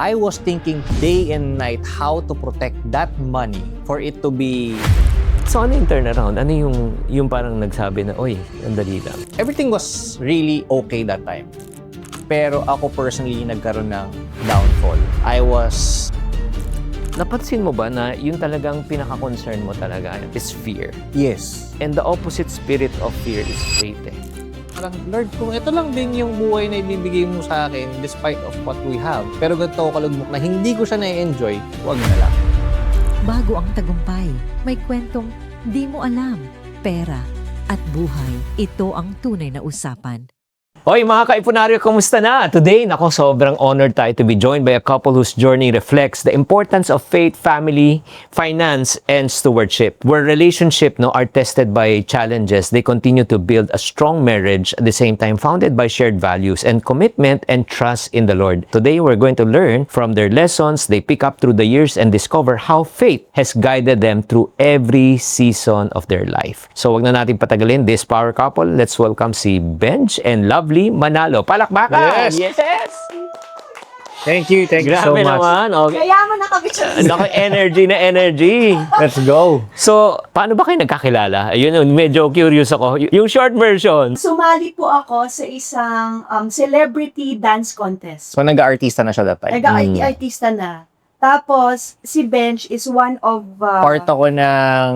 I was thinking day and night how to protect that money for it to be... So ano yung turnaround? Ano yung parang nagsabi na, oy, ang dali lang? Everything was really okay that time. Pero ako personally nagkaroon ng downfall. I was... Napansin mo ba na yung talagang pinaka-concern mo talaga is fear? Yes. And the opposite spirit of fear is faith eh. Parang, Lord, kung ito lang din yung buhay na ibibigay mo sa akin despite of what we have, pero ganito ako kalugmok na hindi ko siya na-enjoy, huwag na lang. Bago ang tagumpay, may kwentong di mo alam. Pera at buhay, ito ang tunay na usapan. Hoy mga kaipunaryo, kumusta na? Today, nako, sobrang honored tayo to be joined by a couple whose journey reflects the importance of faith, family, finance, and stewardship. Where relationship are tested by challenges, they continue to build a strong marriage at the same time founded by shared values and commitment and trust in the Lord. Today, we're going to learn from their lessons they pick up through the years and discover how faith has guided them through every season of their life. So, wag na natin patagalin this power couple. Let's welcome si Benj and Lovely Manalo. Palakbakan! Yes! Yes! Thank you so Grabe much. naman. Okay. Kaya mo nakabit siya. Nako, energy na energy. Let's go. So, paano ba kayo nagkakilala? Ayun, medyo curious ako. Yung short version. Sumali po ako sa isang celebrity dance contest. So, nag-artista na siya that time. Nag-artista na. Tapos, si Benj is one of... Part ako ng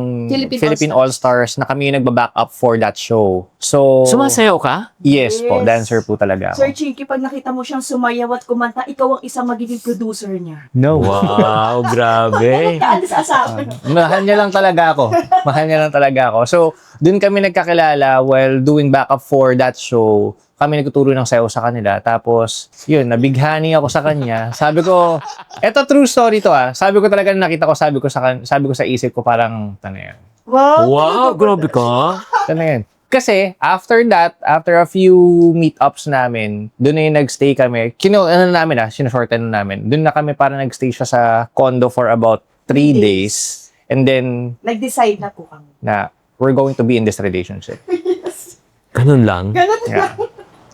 Philippine All-Stars na kami yung nagbaback up for that show. So, Sumasayaw ka? yes po, Yes. dancer po talaga Sir ako. Chinky, pag nakita mo siyang sumayaw at kumanta, ikaw ang isang magiging producer niya. No. Wow, grabe. Kaalis asawa. Mahal niya lang talaga ako. Mahal niya lang talaga ako. So, dun kami nagkakilala while doing backup for that show. Kami nagtuturo ng sayaw sa kanila. Tapos, yun, nabighani ako sa kanya. Sabi ko, eto true story to ah. Sabi ko talaga na nakita ko, sabi ko sa isip ko parang, ano yan? Wow, grabe ka. Ano yan? Kasi, after that, after a few meetups namin, doon na yung nagstay kami. Sinushorten na namin. Doon na kami parang nagstay siya sa condo for about 3 days. And then, Nag-decide na po kami. na we're going to be in this relationship. Ganun lang. Ganun Yeah.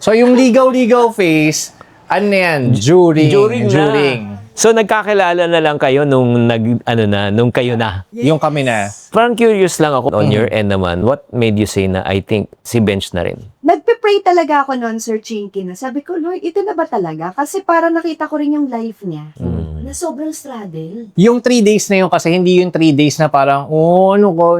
So, yung ligaw-ligaw phase, ano na yan? During. na. So, nagkakilala na lang kayo nung nung kayo na. Yung kami na. Parang curious lang ako on your end naman. What made you say na I think si Benj na rin? Nagpe-pray talaga ako noon, Sir Chinky, na sabi ko, Lord, ito na ba talaga? Kasi para nakita ko rin yung life niya. Na sobrang struggle. Yung 3 days na yun kasi hindi yung 3 days na parang,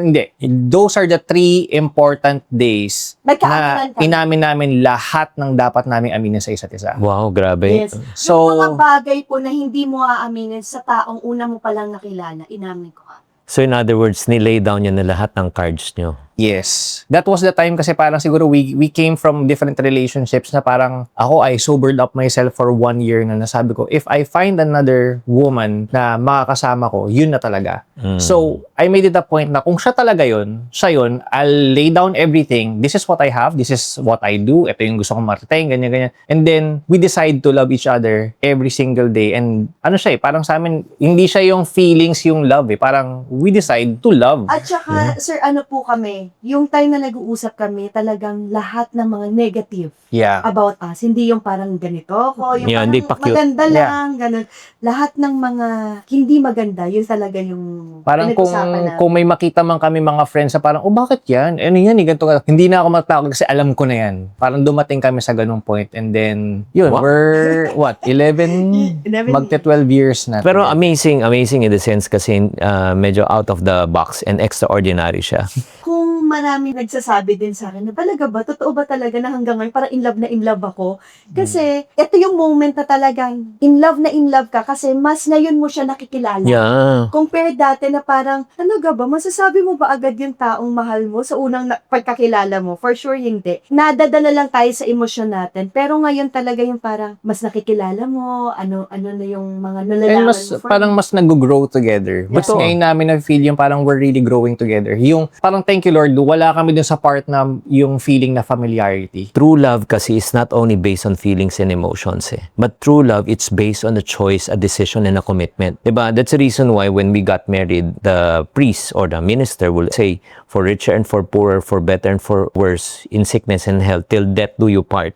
hindi. Those are the 3 important days na Nagkaaminan kami. inamin namin lahat ng dapat namin aminin sa isa't isa. Wow, grabe. Yes. So, Yung mga bagay po na hindi mo aaminin sa taong una mo palang nakilala, inamin ko. So in other words, nilay down niyo na lahat ng cards niyo. yes. That was the time kasi parang siguro we came from different relationships na parang ako I sobered up myself for 1 year na nasabi ko, if I find another woman na makakasama ko, yun na talaga. So, I made it a point na kung siya talaga yun, I'll lay down everything. This is what I have. This is what I do. Ito yung gusto kong marating, ganyan. And then, we decide to love each other every single day. And ano siya parang sa amin, hindi siya yung feelings, yung love Parang we decide to love. At saka, sir, ano po kami, yung time na nag-uusap kami, talagang lahat ng mga negative Yeah. about us. Hindi yung parang ganito ako, yung Yeah, parang hindi pa cute. maganda Yeah. lang, ganun. Lahat ng mga hindi maganda, yun talaga yung Parang pinag-usapan namin. kung may makita man kami mga friends na parang, bakit yan? Ano yan? Ganito ka. Hindi na ako matakot kasi alam ko na yan. Parang dumating kami sa ganung point. And then, yun, Wow. we're, 11? 11 Magte-12 years na. Pero amazing in the sense kasi medyo out of the box and extraordinary siya. Kung marami nagsasabi din sa akin na talaga ba, totoo ba talaga na hanggang ngayon parang in love ako? Kasi ito yung moment na talagang in love ka kasi mas ngayon mo siya nakikilala. Yeah. Compare dati na parang, talaga ba, masasabi mo ba agad yung taong mahal mo sa unang pagkakilala mo? For sure, hindi. Nadadala lang tayo sa emosyon natin. Pero ngayon talaga yung parang, mas nakikilala mo, ano na yung mga And nalalaman mas, mo. parang mas nag-grow together. Mas Totoo. ngayon namin na-feel yung parang we're really growing together. Yung parang thank you Lord, wala kami dun sa part na yung feeling na familiarity. True love kasi is not only based on feelings and emotions But true love, it's based on a choice, a decision, and a commitment. Diba? That's the reason why when we got married, the priest or the minister will say, for richer and for poorer, for better and for worse, in sickness and health, till death do you part.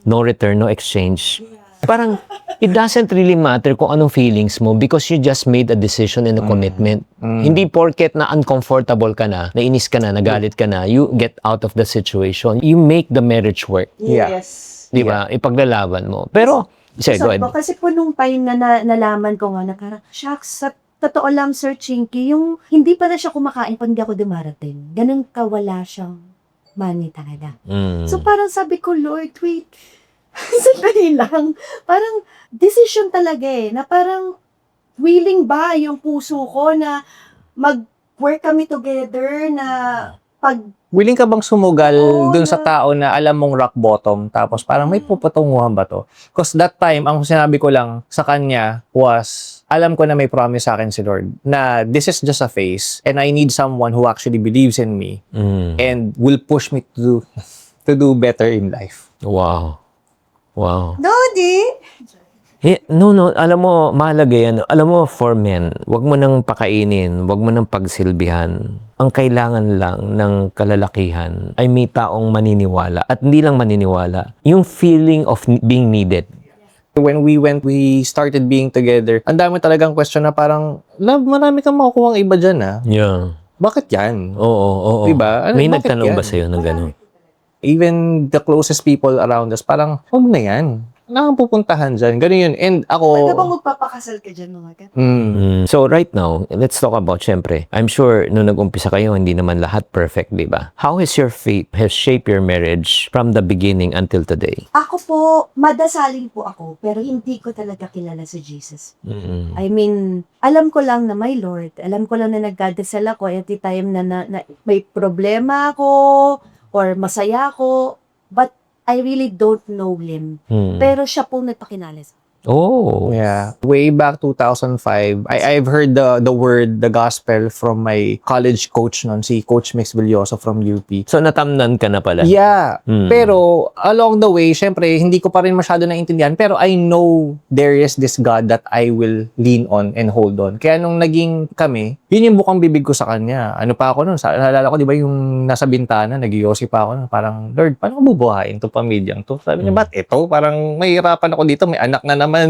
No return, no exchange. Parang, it doesn't really matter kung anong feelings mo because you just made a decision and a commitment. Hindi porket na uncomfortable ka na, nainis ka na, nagalit ka na, you get out of the situation. You make the marriage work. Yeah. Yes. Di ba? Ipaglalaban mo. Pero, sige, go ahead. Kasi po nung time na nalaman ko nga na parang, shucks, sa totoo lang, Sir Chinky, yung hindi pa na siya kumakain pag hindi ako dumarating. Ganun kawala siyang money talaga. So parang sabi ko, Lord, wait, sandali lang. Parang decision talaga na parang willing ba yung puso ko na mag-work kami together na pag Willing ka bang sumugal Oo, dun sa tao na alam mong rock bottom tapos parang may pupatunguhan ba to? Because that time, ang sinabi ko lang sa kanya was, alam ko na may promise sa akin si Lord na this is just a phase and I need someone who actually believes in me and will push me to do better in life. Wow. Wow. Dodi! No, alam mo, mahalaga yan. Alam mo, for men, wag mo nang pakainin, wag mo nang pagsilbihan. Ang kailangan lang ng kalalakihan ay may taong maniniwala. At hindi lang maniniwala, yung feeling of being needed. When we started being together, ang dami talagang question na parang, love, marami kang makukuha ang iba dyan Yeah. Bakit yan? Oo. Diba? Ano, May bakit nagtanong yan? ba sa'yo ng gano'n? Even the closest people around us, parang, huwag na yan. Wala kang pupuntahan dyan. Ganun yun. And ako... Pwede bang magpapakasal ka dyan mga gan? So right now, let's talk about, syempre, I'm sure nung nag-umpisa kayo, hindi naman lahat perfect, di ba? How has your faith has shaped your marriage from the beginning until today? Ako po, madasalin po ako, pero hindi ko talaga kilala si Jesus. I mean, alam ko lang na may Lord. Alam ko lang na nagdadasal ako at the time na may problema ako or masaya ako. But I really don't know Him. Pero siya po nagpakilala sa akin. Oh. Yeah. Way back 2005, I've heard the word, the gospel from my college coach nun, si Coach Mix Villoso from UP. So natamnan ka na pala? Yeah. Pero along the way, syempre, hindi ko pa rin masyado naintindihan. Pero I know there is this God that I will lean on and hold on. Kaya nung naging kami, yun yung bukang bibig ko sa kanya. Ano pa ako nun? Naalala ko, di ba, yung nasa bintana, nag-iossi pa ako nun. Parang, Lord, paano ko bubuhayin to pamilyang to? Sabi niya, ba't ito? Parang mahirapan ako dito. May anak na naman.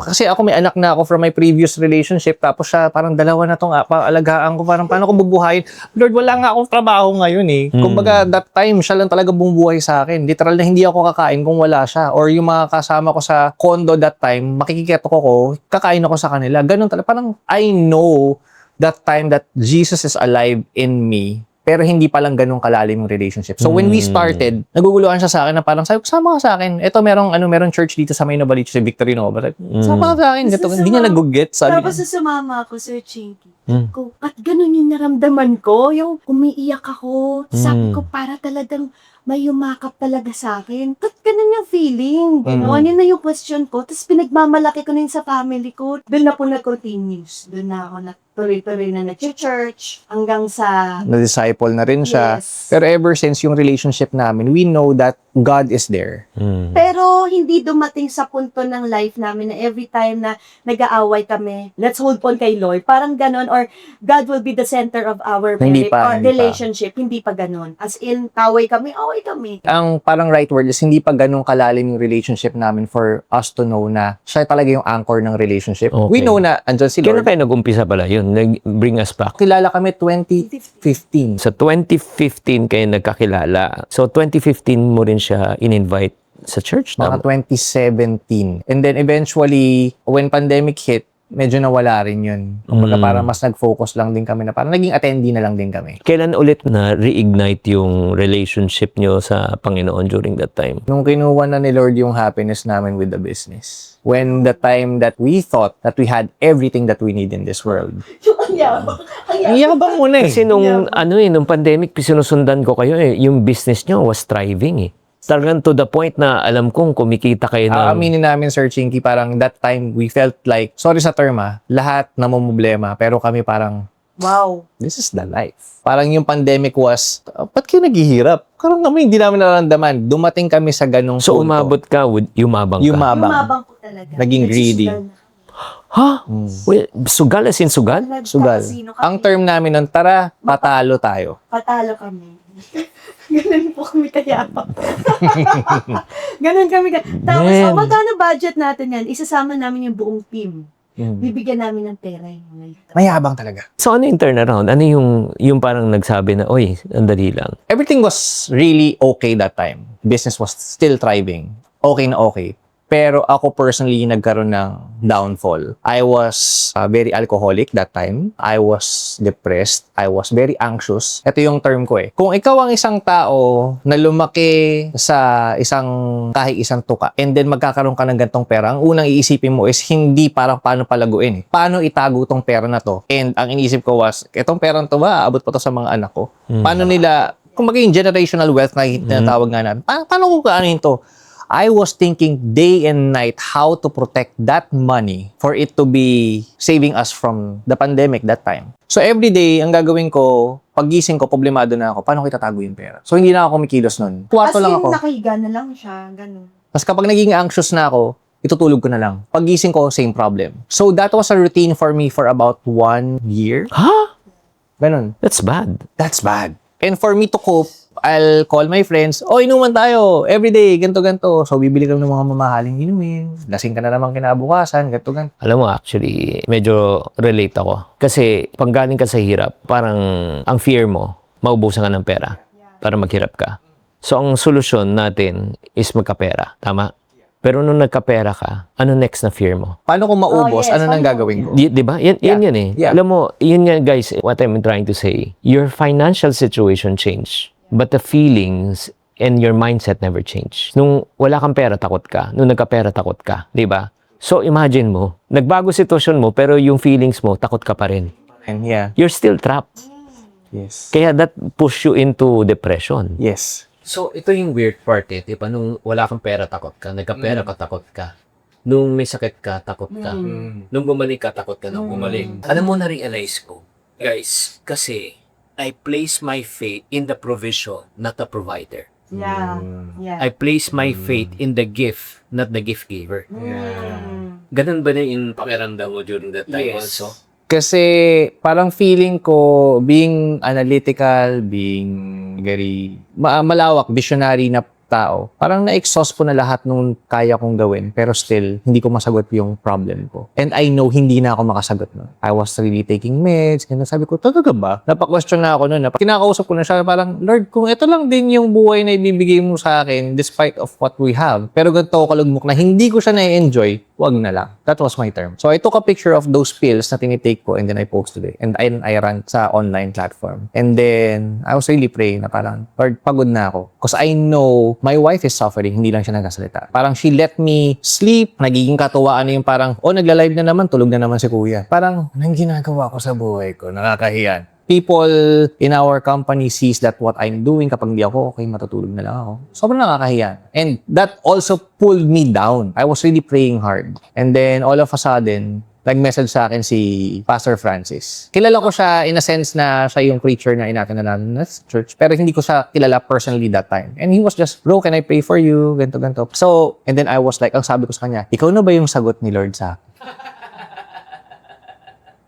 Kasi ako may anak na ako from my previous relationship. Tapos siya, parang dalawa na tong paalagaan ko. Parang, paano ko bubuhayin? Lord, wala nga akong trabaho ngayon eh. Kumbaga, that time, siya lang talaga bumubuhay sa akin. Literal na hindi ako kakain kung wala siya. Or yung mga kasama ko sa condo that time, makikiketo ko, kakain ako sa kanila. Ganun talaga. Parang, I know that time that Jesus is alive in me, pero hindi pa lang ganun kalalim yung relationship. So when we started, naguguluhan siya sa akin na parang sabi ko, sama ka sa akin. Ito merong church dito sa may Novaliches, si Victorinovo. Sama ka sa akin. Ito, hindi niya nag-get. Sabi Tapos niya. sumama ako, Sir Chinky. Ko, at ganun yung naramdaman ko, yung umiiyak ako. Sabi ko, para talagang may yumakap talaga sa akin. At ganun yung feeling. Yun na yung question ko. Tapos pinagmamalaki ko na yun sa family ko. Doon na po na-continues. Doon na ako tuloy-tuloy na nag-church hanggang sa... Na-disciple na rin siya. Yes. Pero ever since yung relationship namin, we know that God is there. Pero hindi dumating sa punto ng life namin na every time na nag-aaway kami, let's hold on kay Lord. Parang ganon, or God will be the center of our Hindi pa, or hindi pa. relationship. Hindi pa ganon. As in, away kami. Ang parang right word is hindi pa ganun kalalim yung relationship namin for us to know na siya talaga yung anchor ng relationship. Okay. We know na andyan si Kailan Lord. kayo nag-umpisa pala yun? Bring us back. Kilala kami 2015. Sa 2015 kayo nagkakilala. So 2015 mo rin siya in-invite sa church na? Mga 2017. And then eventually, when pandemic hit, medyo nawala rin yun. Kumbaga parang mas nag-focus lang din kami na parang naging attendee na lang din kami. Kailan ulit na reignite yung relationship nyo sa Panginoon during that time? Nung kinuha na ni Lord yung happiness namin with the business. When the time that we thought that we had everything that we need in this world. Ang yabang. Ang yabang mo na eh. Kasi nung pandemic, sinusundan ko kayo yung business nyo was thriving eh. Talagang to the point na alam kong kumikita kayo ng... Aminin namin, Sir Chinky, parang that time we felt like, sorry sa term lahat namumblema, pero kami parang, Wow. this is the life. Parang yung pandemic was, ba't kayo naghihirap? Parang kami hindi namin nararamdaman. Dumating kami sa ganong So punto. umabot ka, yumabang ka? Yumabang. Po talaga. Naging greedy. Ha? Well, sugal as in sugal? Sugal. Ang term namin nun, tara, patalo tayo. Patalo kami. Ganun po kami kayapa. Ganun kami Tapos, Man. magkano budget natin yan? Isasama namin yung buong team. Mm. Bibigyan namin ng pera yung mga ito. Mayabang talaga. So ano yung turnaround? Ano yung parang nagsabi na, oy, andali lang. Everything was really okay that time. Business was still thriving. Okay na okay. Pero ako personally, nagkaroon ng downfall. I was very alcoholic that time. I was depressed. I was very anxious. Ito yung term ko eh. Kung ikaw ang isang tao na lumaki sa kahit isang tuka, and then magkakaroon ka ng gantong pera, ang unang iisipin mo is hindi parang paano palaguin eh. Paano itago tong pera na to? And ang iniisip ko was, etong pera to ba, abot pa to sa mga anak ko? Paano nila, kung maging generational wealth na tinatawag nga natin, paano ko kaanin to? I was thinking day and night how to protect that money for it to be saving us from the pandemic that time. So every day, ang gagawin ko, paggising ko, problemado na ako, paano ko itatago yung pera? So hindi na ako kumikilos nun. Kwarto lang ako. Nakahiga na lang siya, ganun. Tapos kapag naging anxious na ako, itutulog ko na lang. Paggising ko, same problem. So that was a routine for me for about 1 year. Ha? Ganun. That's bad. That's bad. And for me to cope, I'll call my friends, inuman tayo, everyday, ganto-ganto. So, bibili kami ng mga mamahaling inumin. Lasing ka na naman kinabukasan, ganto-ganto. Alam mo, actually, medyo relate ako. Kasi, pag galing ka sa hirap, parang ang fear mo, maubusan ka ng pera para maghirap ka. So, ang solusyon natin is magkapera. Tama? Pero nung nagkapera ka, ano next na fear mo? Paano kung maubos? Oh, yes. Ano nang gagawin ko? Di ba? Yan eh. Yeah. Alam mo, yun nga guys, what I'm trying to say, your financial situation changed, but the feelings and your mindset never change. Nung wala kang pera, takot ka. Nung nagkapera, takot ka. Di ba? So imagine mo, nagbago sitwasyon mo, pero yung feelings mo, takot ka pa rin. And yeah. You're still trapped. Yes. Kaya that push you into depression. Yes. So, ito yung weird part eh. Diba, nung wala kang pera, takot ka. Nagkapera ka, takot ka. Nung may sakit ka, takot ka. Nung bumalik ka, takot ka nung bumalik. Alam mo, na-realize ko, guys, kasi I place my faith in the provision, not the provider. Yeah. Yeah. I place my faith in the gift, not the gift giver. Ganun ba na yung pakiramdam mo during that time also? Kasi parang feeling ko being analytical, being very malawak, visionary na tao, parang na-exhaust ko na lahat nung kaya kong gawin, pero still, hindi ko masagot yung problem ko. And I know hindi na ako makasagot nun. I was really taking meds, and sabi ko, talaga ba? Napa-question na ako nun. Kinakausap ko na siya, parang, Lord, kung ito lang din yung buhay na ibibigay mo sa akin, despite of what we have, pero ganito ako kalugmok na hindi ko siya na-enjoy, wag na lang. That was my term. So I took a picture of those pills na tinitake ko, and then I posted it. And I ran sa online platform. And then, I was really praying na parang, Lord, pagod na ako. Because I know my wife is suffering, hindi lang siya nagkasalita. Parang she let me sleep, nagiging katuwaan na yung parang, nagla-live na naman, tulog na naman si kuya. Parang, anong ginagawa ko sa buhay ko? Nakakahiyan. People in our company sees that what I'm doing, kapag di ako okay, matutulog na lang ako. Sobrang nakakahiyan. And that also pulled me down. I was really praying hard. And then, all of a sudden, nag-message sa akin si Pastor Francis. Kilala ko siya in a sense na siya yung preacher na natin sa church. Pero hindi ko siya kilala personally that time. And he was just, bro, can I pray for you? Ganto. So, and then I was like, ang sabi ko sa kanya, ikaw na ba yung sagot ni Lord sa akin?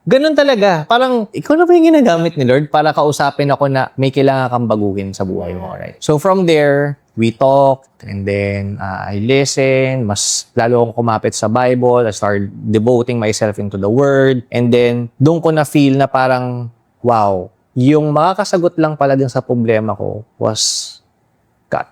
Ganun talaga. Parang, ikaw na ba yung ginagamit ni Lord para kausapin ako na may kailangan kang baguhin sa buhay mo, right? So from there, we talked, and then I listened, mas lalo akong kumapit sa Bible, I started devoting myself into the Word, and then doon ko na feel na parang, wow, yung makakasagot lang pala din sa problema ko was God.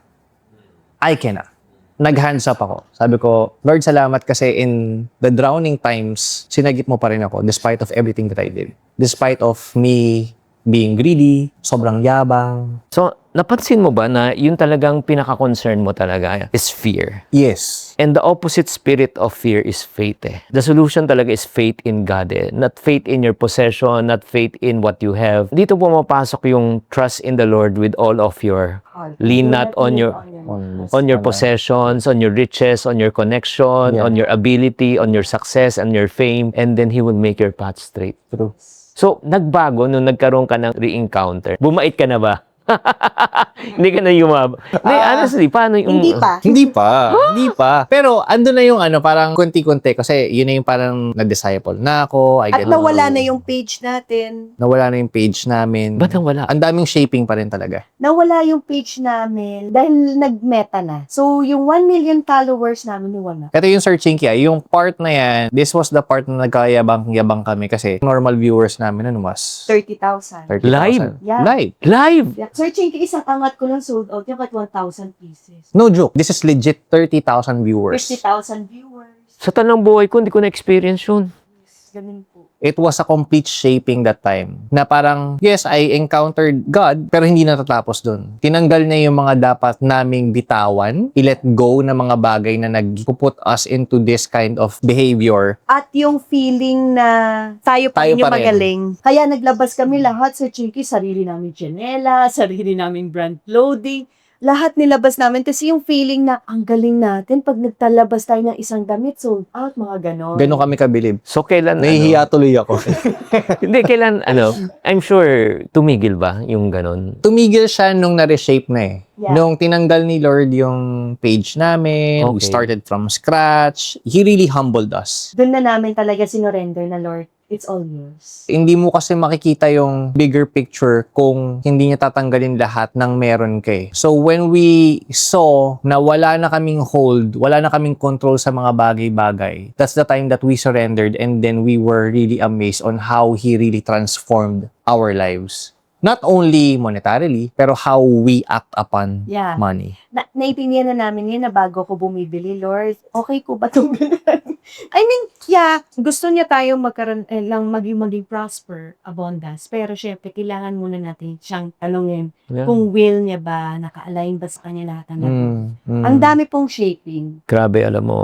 I cannot. Nag-hands up ako. Sabi ko, Lord, salamat kasi in the drowning times, sinagip mo pa rin ako despite of everything that I did. Despite of me being greedy, sobrang yabang. So, napansin mo ba na yun talagang pinaka-concern mo talaga is fear? Yes. And the opposite spirit of fear is faith eh. The solution talaga is faith in God eh. Not faith in your possession, not faith in what you have. Dito pumapasok yung trust in the Lord with all of your lean not on your possessions, on your riches, on your connection, on your ability, on your success, and your fame, and then He will make your path straight. True. So, nagbago nung nagkaroon ka ng re-encounter. Bumait ka na ba? Hindi ka na yumab. Hindi, honestly, paano yung... Hindi pa. Hindi pa. Hindi pa. Pero ando na yung parang kunti-kunti kasi yun na yung parang na-disciple na ako. I At get nawala to- na yung page natin. Nawala na yung page namin. Ba't ang wala? Ang daming shaping pa rin talaga. Nawala yung page namin dahil nag-meta na. So, yung 1 million followers namin nawala. Ito yung searching kaya, yung part na yan, this was the part na nagkayabang-yabang kami kasi normal viewers namin ano was 30,000. 30,000. Live? Yeah. Live. Live! Yeah. Searching ka, isang angat ko lang sold out yung 1,000 pieces. No joke. This is legit 30,000 viewers. 50,000 viewers. Sa tanang buhay ko, hindi ko na-experience yun. Ganun po. It was a complete shaping that time. Na parang, yes, I encountered God, pero hindi natatapos dun. Tinanggal niya yung mga dapat naming bitawan, i-let go na mga bagay na nag-put us into this kind of behavior. At yung feeling na tayo pa Tayo rin yung pa rin. magaling. Kaya naglabas kami lahat sa Chinky, sarili namin janela, sarili namin brand clothing. Lahat nilabas namin kasi yung feeling na ang galing natin pag nagtalabas tayo ng isang damit, sold out, mga ganon. Ganon kami kabilib. So, kailan, Nahihiya tuloy ako. Hindi, kailan, I'm sure, tumigil ba yung ganon? Tumigil siya nung na-reshape na eh. Yeah. Nung tinanggal ni Lord yung page namin, we Okay. started from scratch. He really humbled us. Doon na namin talaga sinorender na, Lord, it's all yours. Hindi mo kasi makikita yung bigger picture kung hindi niya tatanggalin lahat ng meron kay. So when we saw na wala na kaming hold, wala na kaming control sa mga bagay-bagay, that's the time that we surrendered and then we were really amazed on how He really transformed our lives. Not only monetarily, pero how we act upon Yeah. money. Naipindihan na namin yun na bago ko bumibili, Lord, okay ko ba itong I mean, yeah, gusto niya tayo magkaroon, maging prosper, abundance. Pero syempre, kailangan muna natin siyang talungin Yeah. kung will niya ba, naka-align ba sa kanya lahat ng Ang Mm. dami pong shaping. Grabe, alam mo,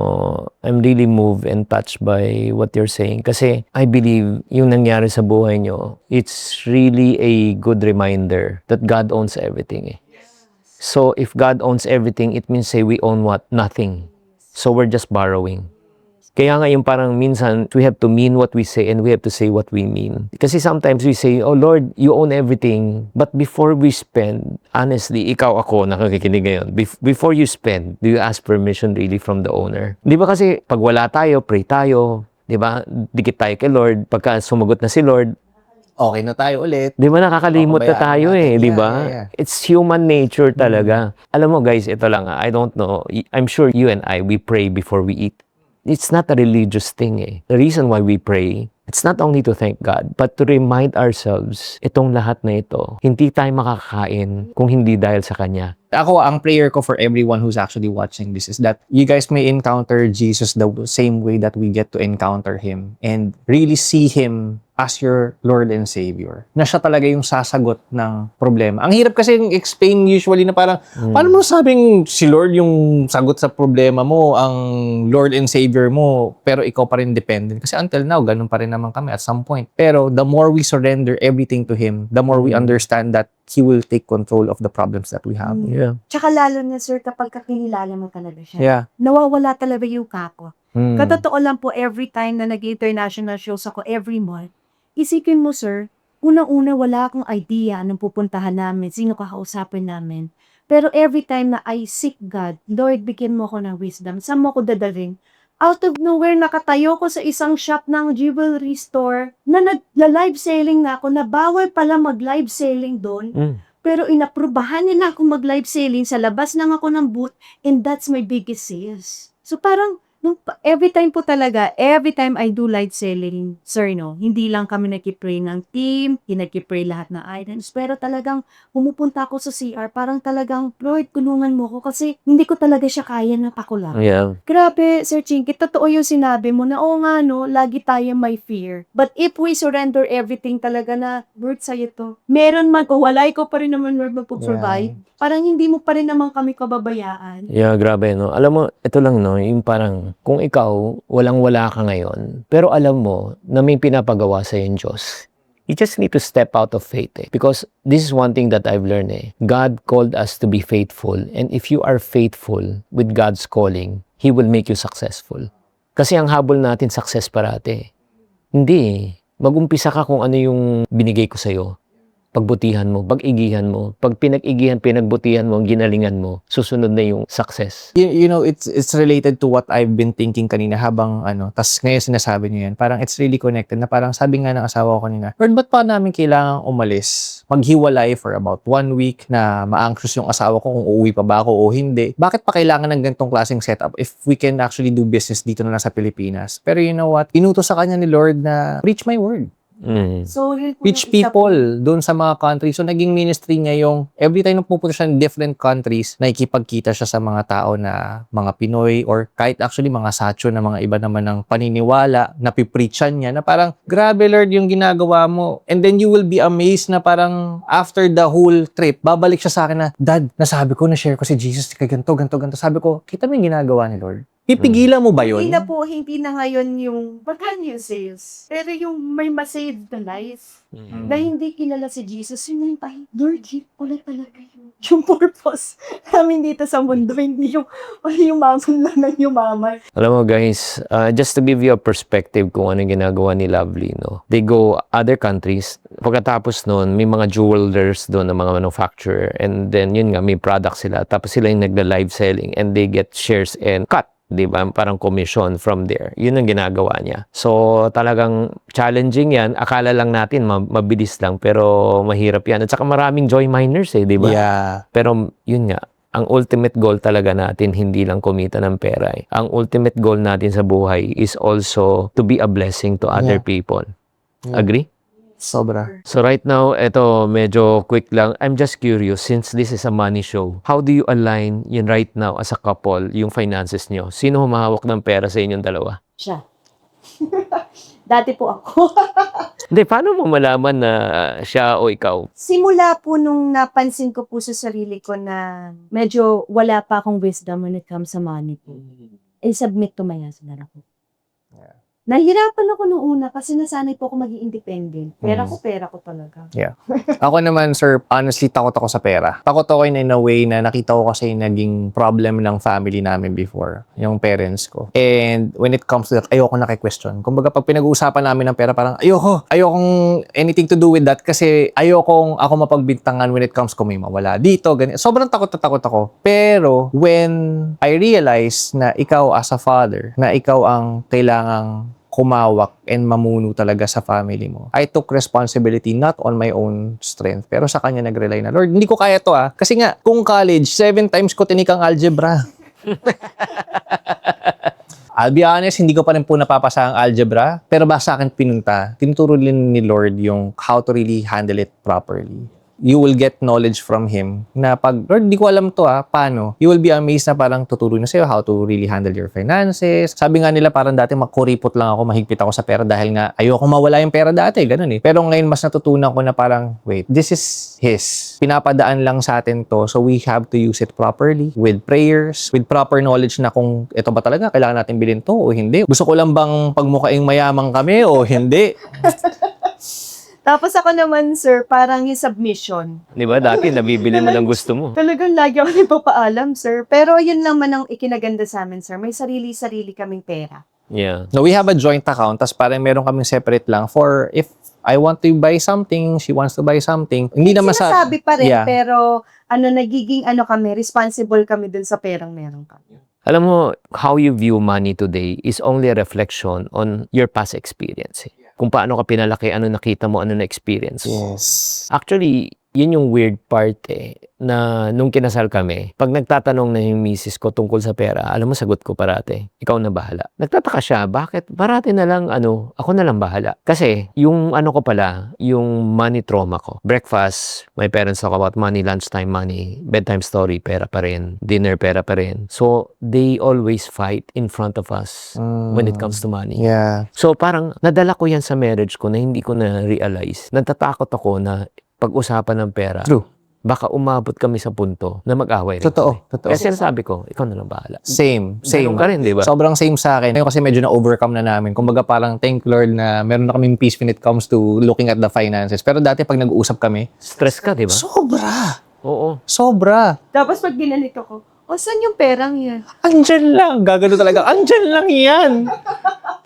I'm really moved and touched by what you're saying. Kasi I believe yung nangyari sa buhay nyo, it's really a good reminder that God owns everything. So if God owns everything, it means say we own what? Nothing. So we're just borrowing. Kaya nga yung parang minsan, we have to mean what we say and we have to say what we mean. Kasi sometimes we say, oh Lord, you own everything. But before we spend, honestly, ikaw ako nakakikinig ngayon, before you spend, do you ask permission really from the owner? Di ba kasi pag wala tayo, pray tayo. Di ba? Dikit tayo kay Lord. Pagka sumagot na si Lord, Okay na tayo ulit. di ba nakakalimot na Papabayaan tayo natin. di Yeah, ba? yeah. It's human nature talaga. Alam mo guys, ito lang, I don't know. I'm sure you and I, we pray before we eat. It's not a religious thing eh. The reason why we pray, it's not only to thank God, but to remind ourselves, itong lahat na ito, hindi tayo makakakain kung hindi dahil sa Kanya. Ako, ang prayer ko for everyone who's actually watching this is that you guys may encounter Jesus the same way that we get to encounter Him and really see Him as your Lord and Savior. Na siya talaga yung sasagot ng problema. Ang hirap kasi explain usually na parang, paano mo sabing si Lord yung sagot sa problema mo, ang Lord and Savior mo, pero ikaw pa rin dependent. Kasi until now, ganun pa rin naman kami at some point. Pero the more we surrender everything to Him, the more we understand that He will take control of the problems that we have. Yeah. Tsaka lalo na, sir, kapag kakilala mo talaga siya, Yeah. nawawala talaga yung kako. Mm. Katotoo lang po, every time na nag-international shows ako, every month, isipin mo, sir, unang-una wala akong idea anong pupuntahan namin, sino kakausapin namin. Pero every time na I seek God, Lord, bigyan mo ako ng wisdom. Saan mo ako dadaling? Out of nowhere, nakatayo ko sa isang shop ng jewelry store na nag-live selling na ako, na bawal pala mag-live selling doon. Mm. Pero inaprubahan nila akong mag-live selling, sa labas lang ako ng booth, and that's my biggest sales. So parang, every time po talaga, every time I do live selling, sir, no, hindi lang kami nagkipray ng team, nagkipray lahat na items, pero talagang pumupunta ako sa CR, parang talagang, Lord, tulungan mo ko kasi hindi ko talaga siya kaya na pakulang. Yeah. Grabe, Sir Chinky, totoo yung sinabi mo na, oo nga no, lagi tayo may fear. But if we surrender everything talaga na, Lord, sa'yo to. Meron man, o walay ko pa rin naman, Lord, magpag-survive. Parang hindi mo pa rin naman kami kababayaan. Yeah, grabe, no? Alam mo, ito lang, no? Yung parang, kung ikaw, walang-wala ka ngayon, pero alam mo na may pinapagawa sa yung Diyos, you just need to step out of faith, eh. Because this is one thing that I've learned, eh. God called us to be faithful, and if you are faithful with God's calling, He will make you successful. Kasi ang habol natin, success parate. Hindi, eh. Mag-umpisa ka kung ano yung binigay ko sa'yo. pagbutihan mo, pag-igihan mo. Pag pinag-igihan, pinagbutihan mo, ginalingan mo, susunod na yung success. You know, it's related to what I've been thinking kanina habang tas ngayon sinasabi niyo yan. Parang it's really connected na parang sabi nga ng asawa ko kanina, Lord, ba't pa namin kailangang umalis? Maghiwalay for about 1 week na ma-anxious yung asawa ko kung uuwi pa ba ako o hindi. Bakit pa kailangan ng ganitong klaseng setup if we can actually do business dito na lang sa Pilipinas? Pero you know what? Inutos sa kanya ni Lord na preach my word. So, yun po Reach yung isa po. people doon sa mga countries. So, naging ministry niya yung every time na pupunta siya in different countries, nakikipagkita siya sa mga tao na mga Pinoy or kahit actually mga Sacho na mga iba naman ng paniniwala, napipreachan niya na parang, grabe Lord yung ginagawa mo. And then you will be amazed na parang after the whole trip, babalik siya sa akin na, Dad, nasabi ko, na-share ko si Jesus, kay ganito. Sabi ko, kita mo yung ginagawa ni Lord. Pipigilan mo ba yun? Hindi na ngayon yung magkano yung sales. Pero yung may masave na life, na hindi kilala si Jesus, yun na yung tayo, Lord, ulit talaga yung purpose namin dito sa mundo, hindi yung mamon lang ng yumaman. Alam mo guys, just to give you a perspective kung ano yung ginagawa ni Lovely, no? They go other countries. Pagkatapos nun, may mga jewelers doon, ng mga manufacturer. And then, yun nga, may product sila. Tapos sila yung nagla-live selling and they get shares and cut. Di ba? Parang commission from there. Yun ang ginagawa niya. So, talagang challenging yan. Akala lang natin mabilis lang, pero mahirap yan. At saka maraming joy miners di ba? Yeah. Pero, yun nga, ang ultimate goal talaga natin, hindi lang kumita ng pera. Ang ultimate goal natin sa buhay is also to be a blessing to other people. Agree? Sobra. So right now, eto medyo quick lang. I'm just curious, since this is a money show, how do you align yun right now as a couple, yung finances nyo? Sino humahawak ng pera sa inyong dalawa? Siya. Dati po ako. Hindi, paano mo malaman na siya o ikaw? Simula po nung napansin ko po sa sarili ko na medyo wala pa akong wisdom when it comes sa money po. I-submit to my husband ako. Nahirapan ako noong una kasi nasanay po ako maging independent. Pera ko talaga. Ako naman, sir, honestly, takot ako sa pera. Takot ako in a way na nakita ko kasi naging problem ng family namin before, yung parents ko. And when it comes to that, ayoko naki-question. Kumbaga, pag pinag-uusapan namin ng pera, parang ayokong anything to do with that kasi ayokong ako mapagbintangan when it comes kung may mawala dito, ganyan. Sobrang takot na takot ako. Pero, when I realize na ikaw as a father, na ikaw ang kailangang kumawak and mamuno talaga sa family mo. I took responsibility not on my own strength, pero sa kanya nag-rely na, Lord, hindi ko kaya to Kasi nga, kung college, 7 times ko tinikang algebra. I'll be honest, hindi ko pa rin po napapasa ang algebra, pero ba sa akin pinunta, tinuturo din ni Lord yung how to really handle it properly. You will get knowledge from Him na pag, Lord, di ko alam to paano? You will be amazed na parang tuturo na sa'yo how to really handle your finances. Sabi nga nila parang dati makuripot lang ako, mahigpit ako sa pera dahil nga ayoko mawala yung pera dati, ganun Pero ngayon mas natutunan ko na parang, wait, this is His. Pinapadaan lang sa atin to, so we have to use it properly with prayers, with proper knowledge na kung ito ba talaga, kailangan natin bilhin to o hindi. Gusto ko lang bang pagmukaing mayamang kami o hindi? Tapos ako naman, sir, parang yung submission. Di ba? Dati nabibili mo lang gusto mo. Talagang lagi ako nagpapaalam, sir. Pero yun naman ang ikinaganda sa amin, sir. May sarili-sarili kaming pera. Yeah. No, we have a joint account, tas parang meron kaming separate lang for if I want to buy something, she wants to buy something. Hindi naman Sinasabi pa rin, Yeah. pero nagiging kami, responsible kami dun sa perang meron kami. Alam mo, how you view money today is only a reflection on your past experience. Kung paano ka pinalaki, ano nakita mo, ano na-experience mo. Yes. Actually, yun yung weird part na nung kinasal kami, pag nagtatanong na yung misis ko tungkol sa pera, alam mo, sagot ko parate, ikaw na bahala. Nagtataka siya, bakit? Parate na lang, ako na lang bahala. Kasi, yung ko pala, yung money trauma ko. Breakfast, my parents talk about money, lunchtime money, bedtime story, pera pa rin, dinner, pera pa rin. So, they always fight in front of us when it comes to money. Yeah. So, parang nadala ko yan sa marriage ko na hindi ko na-realize. Natatakot ako na pag-usapan ng pera, True. baka umabot kami sa punto na mag-away rin. Totoo. Kasi sinasabi ko, ikaw na lang bahala. Same. Ganun ka rin, di ba? Sobrang same sa akin. Ngayon kasi medyo na-overcome na namin. Kumbaga parang thank Lord na meron na kaming peace when it comes to looking at the finances. Pero dati pag nag-uusap kami, Stress ka, di ba? sobra. Oo. Sobra. Tapos pag ginalik ako, saan yung perang yan? Andyan lang. Gagano talaga. Andyan lang yan.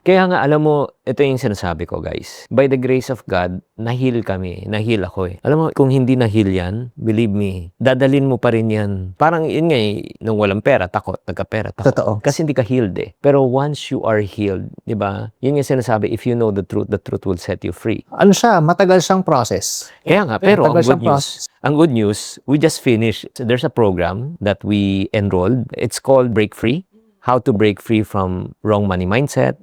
Kaya nga, alam mo, ito yung sinasabi ko, guys. By the grace of God, na-heal kami. Na-heal ako eh. Alam mo, kung hindi na-heal yan, believe me, dadalin mo pa rin yan. Parang yun nga eh, nung walang pera, takot. Nagka-pera, takot. Totoo. Kasi hindi ka healed eh. Pero once you are healed, di ba? Yun yung sinasabi, if you know the truth will set you free. Ano siya, matagal siyang process. Kaya nga, pero Matagal siyang ang good news, we just finished. There's a program that we enrolled. It's called Break Free. How to break free from wrong money mindset,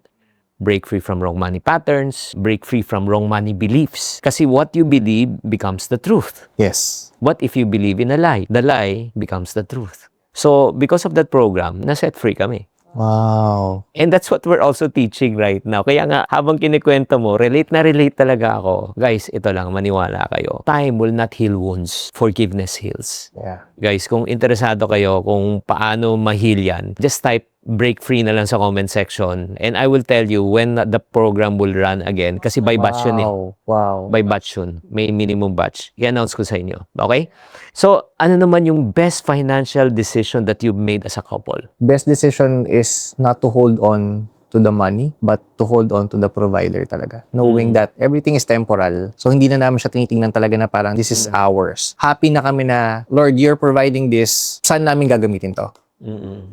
break free from wrong money patterns, break free from wrong money beliefs. Kasi what you believe becomes the truth. Yes. What if you believe in a lie? The lie becomes the truth. So, because of that program, na-set free kami. Wow. And that's what we're also teaching right now. Kaya nga, habang kinikwento mo, relate talaga ako. Guys, ito lang, maniwala kayo. Time will not heal wounds. Forgiveness heals. Yeah. Guys, kung interesado kayo kung paano ma-heal yan, just type break free na lang sa comment section. And I will tell you when the program will run again. Kasi by batch yun eh. Wow. By batch yun. May minimum batch. I-announce ko sa inyo. Okay? So, ano naman yung best financial decision that you've made as a couple? Best decision is not to hold on to the money, but to hold on to the provider talaga. Knowing that everything is temporal. So, hindi na namin siya tinitingnan talaga na parang this is ours. Happy na kami na, Lord, you're providing this. Saan namin gagamitin to?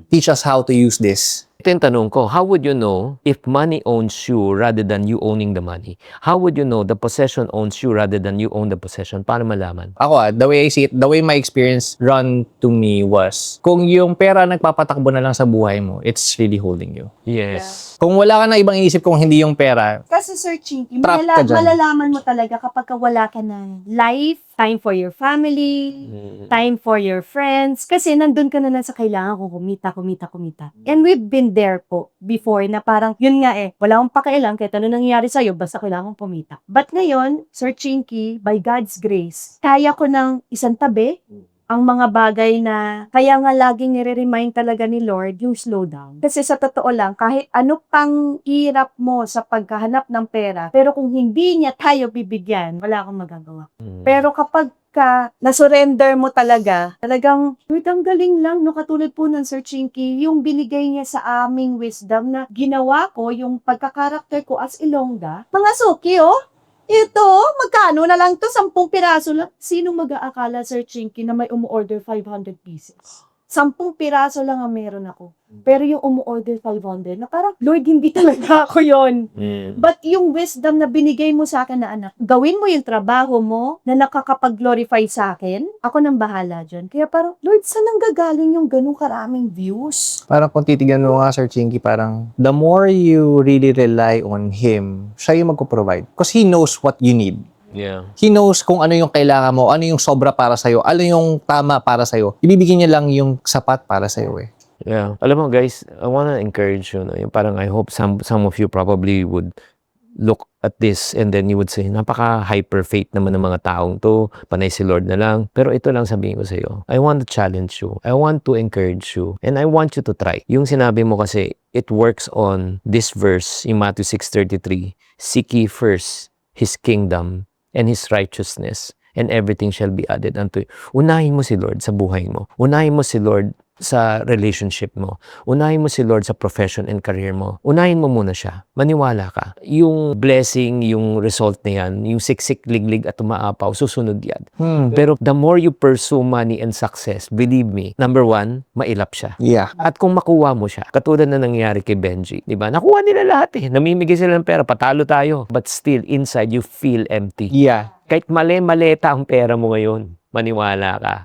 Teach us how to use this. Ito yung tanong ko, how would you know if money owns you rather than you owning the money? How would you know the possession owns you rather than you own the possession? Paano malaman? Ako the way I see it, the way my experience run to me was, kung yung pera nagpapatakbo na lang sa buhay mo, it's really holding you. Yes. Kung wala ka na ibang isip kung hindi yung pera, Kasi Sir Chinky, Trap ka dyan. malalaman mo talaga kapag wala ka ng life, time for your family, time for your friends. Kasi nandun ka na sa kailangan ko kumita. And we've been there po before na parang, yun nga wala akong pakialam kahit ano nangyayari sa'yo, basta kailangan kong pumita. But ngayon, Sir Chinky, by God's grace, kaya ko ng isang tabi, ang mga bagay na kaya nga laging nire-remind talaga ni Lord yung slow down. Kasi sa totoo lang, kahit ano pang hirap mo sa pagkahanap ng pera, pero kung hindi niya tayo bibigyan, wala akong magagawa. Pero kapag na-surrender mo talagang, wait, ang galing lang, no? Katulad po ng Sir Chinky, yung binigay niya sa aming wisdom na ginawa ko, yung pagkakarakter ko as Ilongga. Mga suki, ito, magkano na lang to? 10 piraso lang. Sino mag-aakala, Sir Chinky, na may umu-order 500 pieces? 10 piraso lang ang meron ako. Pero yung umu-order 500, na parang, Lord, hindi talaga ako yon. But yung wisdom na binigay mo sa akin na anak, gawin mo yung trabaho mo na nakakapag-glorify sa akin, ako nang bahala dyan. Kaya parang, Lord, saan ang gagaling yung ganung karaming views? parang kung titignan mo nga, Sir Chinky, parang the more you really rely on Him, siya yung magpo-provide. Because He knows what you need. Yeah. He knows kung ano yung kailangan mo, ano yung sobra para sa'yo, ano yung tama para sa'yo. Ibibigay niya lang yung sapat para sa'yo eh. Yeah. Alam mo guys, I wanna encourage you. No? Yung parang I hope some of you probably would look at this and then you would say, napaka-hyper faith naman ng mga taong to, panay si Lord na lang. Pero ito lang sabihin ko sa iyo, I want to challenge you. I want to encourage you. And I want you to try. Yung sinabi mo kasi, it works on this verse in Matthew 6:33. Seek ye first His kingdom and His righteousness, and everything shall be added unto you. Unahin mo si Lord sa buhay mo. Unahin mo si Lord sa relationship mo. Unahin mo si Lord sa profession and career mo. Unahin mo muna siya. Maniwala ka. Yung blessing, yung result na yan, yung siksik, liglig at umaapaw, susunod yan. Pero the more you pursue money and success, believe me, number one, mailap siya. Yeah. At kung makuha mo siya, katulad na nangyari kay Benji, di ba? Nakuha nila lahat eh. Namimigay sila ng pera, patalo tayo. But still, inside, you feel empty. Yeah. Kahit maleta ang pera mo ngayon, maniwala ka.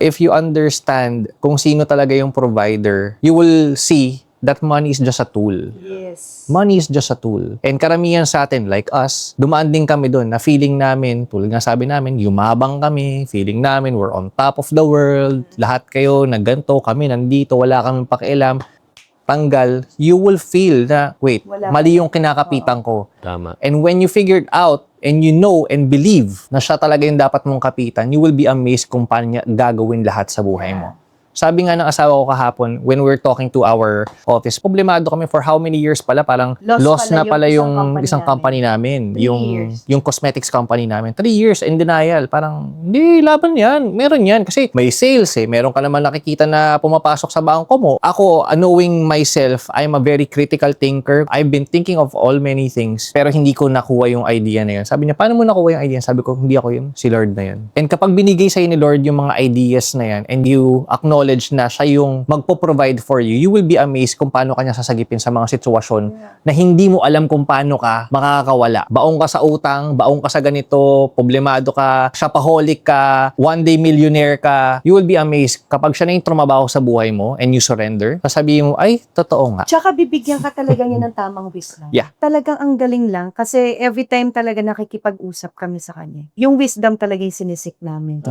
If you understand kung sino talaga yung provider, you will see that money is just a tool. Yes. Money is just a tool. And karamihan sa atin, like us, dumaan din kami doon na feeling namin, tulad nga sabi namin, yumabang kami, feeling namin, we're on top of the world, lahat kayo, nagganto, kami nandito, wala kaming pakialam. Tanggal, you will feel na, wait, mali yung kinakapitan ko. Tama. And when you figured out, and you know and believe na siya talaga yung dapat mong kapitan, you will be amazed kung paano niya gagawin lahat sa buhay mo. Sabi nga ng asawa ko kahapon, when we're talking to our office, problemado kami for how many years pala, parang lost na pala yung isang company namin. 3 years. Yung cosmetics company namin. 3 years in denial. Parang, hindi, laban yan. Meron yan. Kasi may sales eh. Meron ka naman nakikita na pumapasok sa bangko mo. Ako, knowing myself, I'm a very critical thinker. I've been thinking of all many things, pero hindi ko nakuha yung idea na yun. Sabi niya, paano mo nakuha yung idea? Sabi ko, hindi ako yun. Si Lord na yun. And kapag binigay sa'yo ni Lord yung mga ideas na yan, and you acknowledge na siya yung magpo-provide for you, you will be amazed kung paano kanya sasagipin sa mga sitwasyon na hindi mo alam kung paano ka makakawala. Baong ka sa utang, baong ka sa ganito, problemado ka, shopaholic ka, one day millionaire ka, you will be amazed kapag siya na yung trumabaho sa buhay mo and you surrender, sasabihin mo, ay, totoo nga. Tsaka bibigyan ka talaga niya ng tamang wisdom. Yeah. Talagang ang galing lang kasi every time talaga nakikipag-usap kami sa kanya. Yung wisdom talaga yung sinisik namin.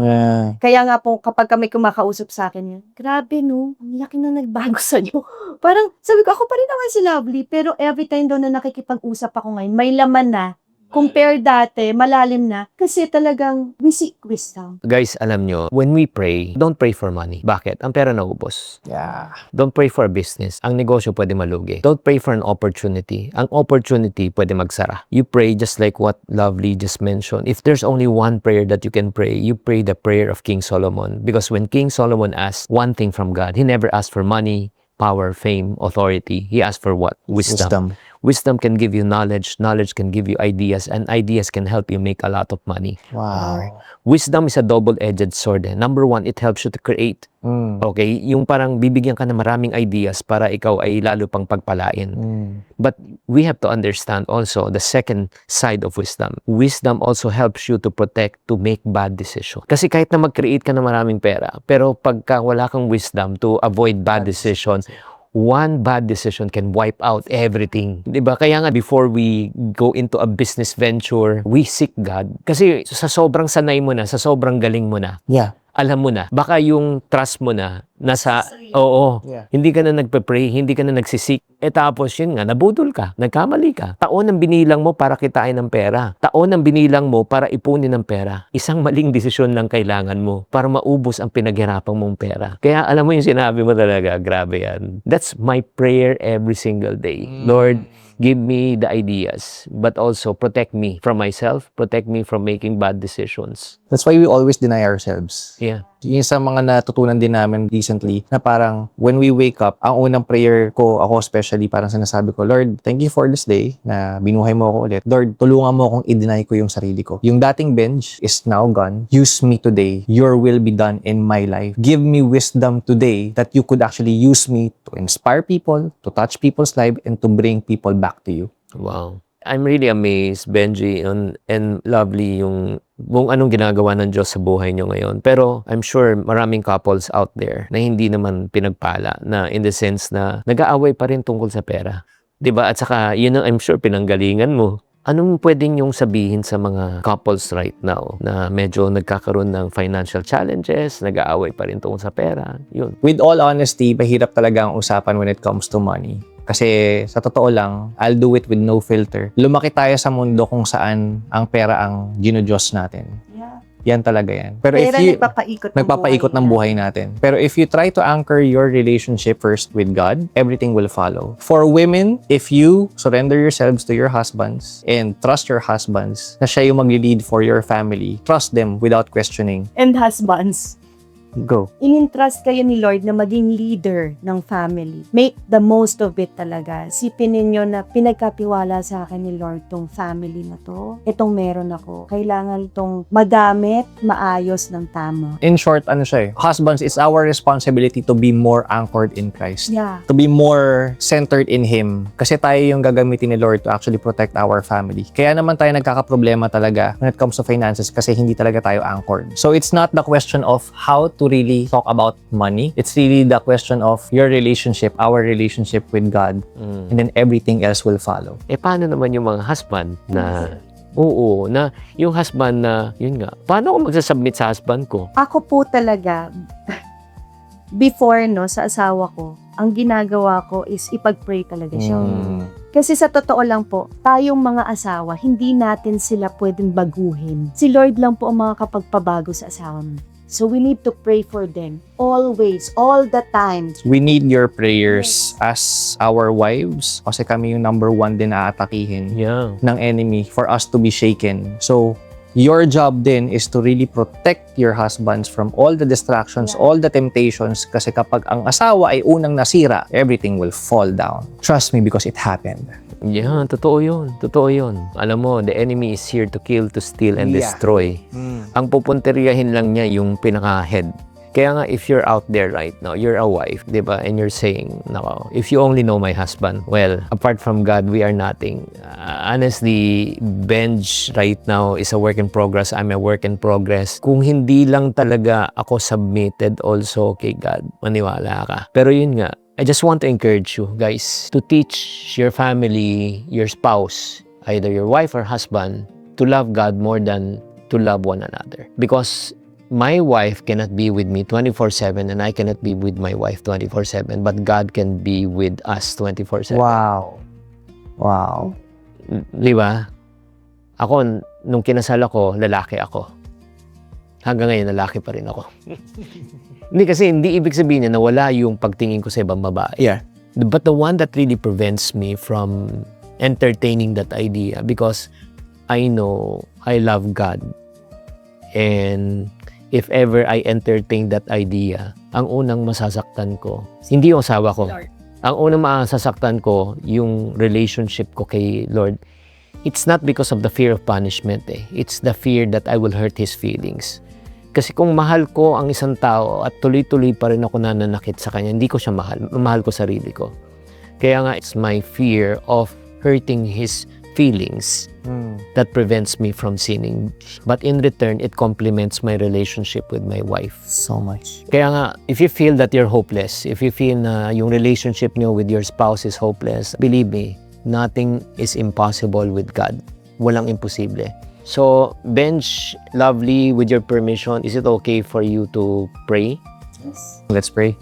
Kaya nga po, kapag kami kumakausap sa akin yun, grabe no, ang laki na nagbago sa iyo. Parang, sabi ko, ako pa rin naman si Lovely, pero every time daw na nakikipag-usap ako ngayon, may laman na. Compare dati, malalim na. Kasi talagang, we seek wisdom. Guys, alam nyo, when we pray, don't pray for money. Bakit? Ang pera naubos. Yeah. Don't pray for a business. Ang negosyo pwede malugi. Don't pray for an opportunity. Ang opportunity pwede magsara. You pray just like what Lovely just mentioned. If there's only one prayer that you can pray, you pray the prayer of King Solomon. Because when King Solomon asked one thing from God, he never asked for money, power, fame, authority. He asked for what? Wisdom. Wisdom can give you knowledge. Knowledge can give you ideas. And ideas can help you make a lot of money. Wow. Wisdom is a double-edged sword. Number one, it helps you to create. Okay? Yung parang bibigyan ka ng maraming ideas para ikaw ay lalo pang pagpalain. But we have to understand also the second side of wisdom. Wisdom also helps you to protect, to make bad decisions. Kasi kahit na mag-create ka ng maraming pera, pero pagka wala kang wisdom to avoid bad decisions, one bad decision can wipe out everything. Diba? Kaya nga, before we go into a business venture, we seek God. Kasi sa sobrang sanay mo na, sa sobrang galing mo na, Yeah. alam mo na, baka yung trust mo na, nasa, oo, Yeah. hindi ka na nagpe-pray, hindi ka na nagsisik. Tapos yun nga, nabudol ka, nagkamali ka. Taon ang binilang mo para kitain ng pera. Taon ang binilang mo para ipunin ng pera. Isang maling desisyon lang kailangan mo para maubos ang pinaghirapang mong pera. Kaya alam mo yung sinabi mo talaga, grabe yan. That's my prayer every single day. Lord, give me the ideas, but also protect me from myself, protect me from making bad decisions. That's why we always deny ourselves. Yeah. Yung sa mga natutunan din namin recently, na parang when we wake up, ang unang prayer ko, ako especially, parang sinasabi ko, Lord, thank you for this day na binuhay mo ako ulit. Lord, tulungan mo akong i-deny ko yung sarili ko. Yung dating bench is now gone. Use me today. Your will be done in my life. Give me wisdom today that you could actually use me to inspire people, to touch people's lives, and to bring people back to you. Wow. I'm really amazed, Benji, and Lovely, yung kung anong ginagawa ng Diyos sa buhay nyo ngayon. Pero I'm sure maraming couples out there na hindi naman pinagpala, na in the sense na nag-aaway pa rin tungkol sa pera. 'Di ba? At saka, yun ang I'm sure pinanggalingan mo. Anong pwedeng yung sabihin sa mga couples right now na medyo nagkakaroon ng financial challenges, nag-aaway pa rin tungkol sa pera? Yun. With all honesty, mahirap talaga ang usapan when it comes to money. Kasi sa totoo lang, I'll do it with no filter. Lumaki tayo sa mundo kung saan ang pera ang ginodiyos natin. Yeah. Yan talaga yan. Pero Pera if you nagpapaikot ng buhay natin. Pero if you try to anchor your relationship first with God, everything will follow. For women, if you surrender yourselves to your husbands and trust your husbands na siya yung magli-lead for your family, trust them without questioning. And husbands, Go. in-entrust kayo ni Lord na maging leader ng family. Make the most of it talaga. Sipin ninyo na pinagkatiwala sa akin ni Lord tong family na to. Itong meron ako. Kailangan tong magamit, maayos ng tama. In short, ano siya eh, husbands, it's our responsibility to be more anchored in Christ. Yeah. To be more centered in Him. Kasi tayo yung gagamitin ni Lord to actually protect our family. Kaya naman tayo nagkakaproblema talaga when it comes to finances kasi hindi talaga tayo anchored. So it's not the question of how to really talk about money. It's really the question of your relationship, our relationship with God, and then everything else will follow. Paano naman yung mga husband na, oo, na yung husband na, yun nga, paano ako magsasubmit sa husband ko? Ako po talaga, before no, sa asawa ko, ang ginagawa ko is ipag-pray talaga siya. Kasi sa totoo lang po, tayong mga asawa, hindi natin sila pwedeng baguhin. Si Lord lang po ang makakapagpabago sa asawa mo. So we need to pray for them always, all the time. We need your prayers as our wives kasi kami yung number one din na aatakihin Yeah. ng enemy for us to be shaken. So, your job then is to really protect your husbands from all the distractions, all the temptations kasi kapag ang asawa ay unang nasira, everything will fall down. Trust me because it happened. Yeah, totoo yun. Totoo yun. Alam mo, the enemy is here to kill, to steal, and Yeah. destroy. Ang pupunteriyahin lang niya yung pinaka-head. Kaya nga, if you're out there right now, you're a wife, di ba? And you're saying, nako, if you only know my husband, well, apart from God, we are nothing. Honestly, Benj right now is a work in progress. I'm a work in progress. Kung hindi lang talaga ako submitted also kay God, maniwala ka. Pero yun nga, I just want to encourage you guys to teach your family, your spouse, either your wife or husband, to love God more than to love one another. Because my wife cannot be with me 24/7 and I cannot be with my wife 24/7, but God can be with us 24/7. Wow. Wow. Di ba? Ako, nung kinasal ako, lalaki ako. Hanggang ngayon, lalaki pa rin ako. Hindi kasi, hindi ibig sabihin niya na wala yung pagtingin ko sa ibang babae. Yeah. But the one that really prevents me from entertaining that idea, because I know I love God. And if ever I entertain that idea, ang unang masasaktan ko, hindi yung asawa ko. Ang unang masasaktan ko, yung relationship ko kay Lord. It's not because of the fear of punishment eh. It's the fear that I will hurt His feelings. Kasi kung mahal ko ang isang tao at tuloy-tuloy pa rin ako nananakit sa kanya, hindi ko siya mahal. Mahal ko sarili ko. Kaya nga, it's my fear of hurting His feelings that prevents me from sinning. But in return, it complements my relationship with my wife. So much. Kaya nga, if you feel that you're hopeless, if you feel na yung relationship niyo with your spouse is hopeless, believe me, nothing is impossible with God. Walang imposible. So, Benj, lovely, with your permission, is it okay for you to pray? Let's pray.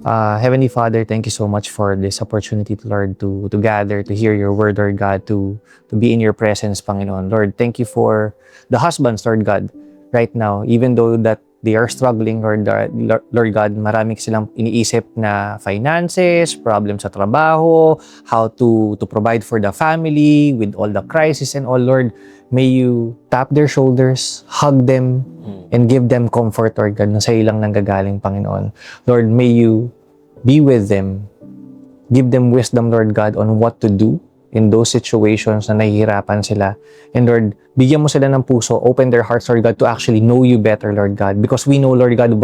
Heavenly Father, thank you so much for this opportunity, Lord, to gather, to hear your word, Lord God, to be in your presence, Panginoon. Lord, thank you for the husbands, Lord God, right now. Even though that they are struggling, Lord God, marami silang iniisip na finances, problems sa trabaho, how to provide for the family with all the crisis and all, Lord. May you tap their shoulders, hug them, and give them comfort, Lord God, na sa'yo lang nanggagaling, Panginoon. Lord, may you be with them. Give them wisdom, Lord God, on what to do in those situations na nahihirapan sila. And Lord, bigyan mo sila ng puso, open their hearts, Lord God, to actually know you better, Lord God. Because we know, Lord God,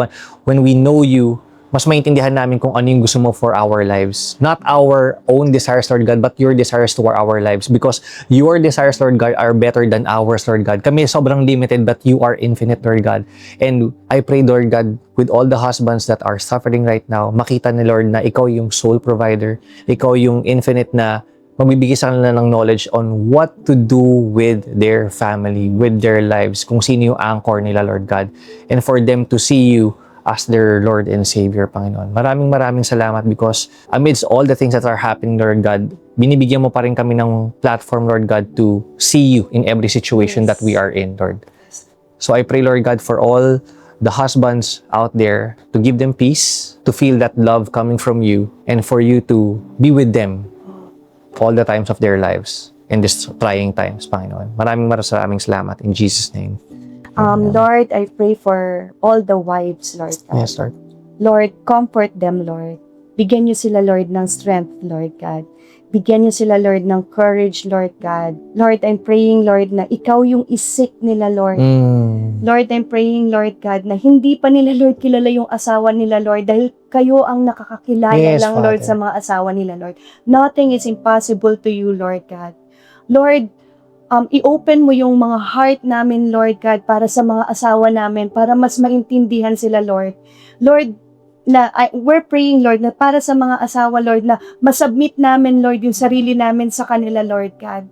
when we know you, mas maintindihan namin kung ano yung gusto mo for our lives. Not our own desires, Lord God, but your desires for our lives. Because your desires, Lord God, are better than ours, Lord God. Kami sobrang limited, but you are infinite, Lord God. And I pray, Lord God, with all the husbands that are suffering right now, makita ni Lord na ikaw yung soul provider, ikaw yung infinite na magbibigay sa kanila ng knowledge on what to do with their family, with their lives, kung sino yung anchor nila, Lord God. And for them to see you as their Lord and Savior, Panginoon. Maraming salamat because amidst all the things that are happening, Lord God, binibigyan mo pa rin kami ng platform, Lord God, to see you in every situation that we are in, Lord. So I pray, Lord God, for all the husbands out there, to give them peace, to feel that love coming from you, and for you to be with them all the times of their lives in these trying times, Panginoon. Maraming salamat in Jesus' name. Lord, I pray for all the wives, Lord God. Yes, Lord. Lord, comfort them, Lord. Bigyan niyo sila, Lord, ng strength, Lord God. Bigyan niyo sila, Lord, ng courage, Lord God. Lord, I'm praying, Lord, na ikaw yung isik nila, Lord. Lord, I'm praying, Lord God, na hindi pa nila, Lord, kilala yung asawa nila, Lord, dahil kayo ang nakakakilala Yes, lang, Lord, Father. sa mga asawa nila, Lord. Nothing is impossible to you, Lord God. Lord, i-open mo yung mga heart namin, Lord God, para sa mga asawa namin, para mas maintindihan sila, Lord. Lord, we're praying, Lord, na para sa mga asawa, Lord, na masubmit namin, Lord, yung sarili namin sa kanila, Lord God.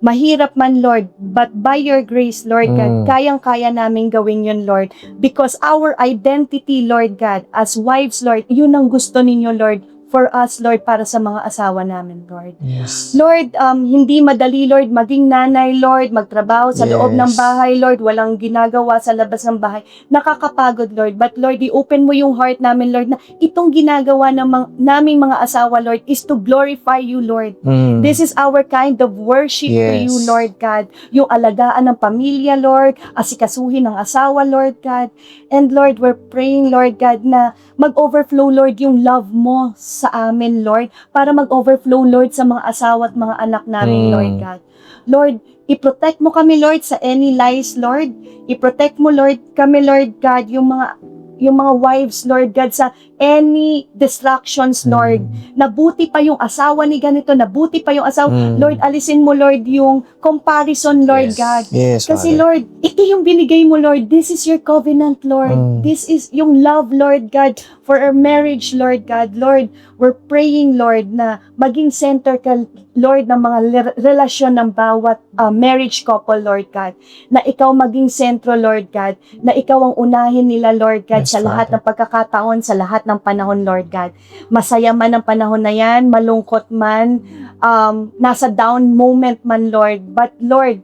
Mahirap man, Lord, but by your grace, Lord God, kayang-kaya namin gawin yun, Lord. Because our identity, Lord God, as wives, Lord, yun ang gusto ninyo, Lord, for us, Lord, para sa mga asawa namin, Lord. Yes. Lord, hindi madali, Lord, maging nanay, Lord, magtrabaho sa loob ng Yes. bahay, Lord, walang ginagawa sa labas ng bahay. Nakakapagod, Lord. But Lord, i-open mo yung heart namin, Lord, na itong ginagawa ng naming mga asawa, Lord, is to glorify you, Lord. Mm. This is our kind of worship to Yes. you, Lord God. Yung alagaan ng pamilya, Lord, asikasuhin ng asawa, Lord God. And Lord, we're praying, Lord God, na mag-overflow, Lord, yung love mo sa amin, Lord, para mag-overflow, Lord, sa mga asawa at mga anak namin, Lord God. Lord, i-protect mo kami, Lord, sa any lies, Lord. I-protect mo, Lord, kami, Lord God, yung mga wives, Lord God, sa any distractions, Lord. Nabuti pa yung asawa ni ganito, nabuti pa yung asawa. Lord, alisin mo, Lord, yung comparison, Lord Yes. God. Yes, Kasi Father. Lord, ito yung binigay mo, Lord. This is your covenant, Lord. This is yung love, Lord God, for our marriage, Lord God. Lord, we're praying, Lord, na maging center ka, Lord, ng mga relasyon ng bawat marriage couple, Lord God. Na ikaw maging sentro, Lord God. Na ikaw ang unahin nila, Lord God, Yes, sa lahat Father. ng pagkakataon, sa lahat ng panahon, Lord God. Masaya man ang panahon na yan, malungkot man, nasa down moment man, Lord. But Lord,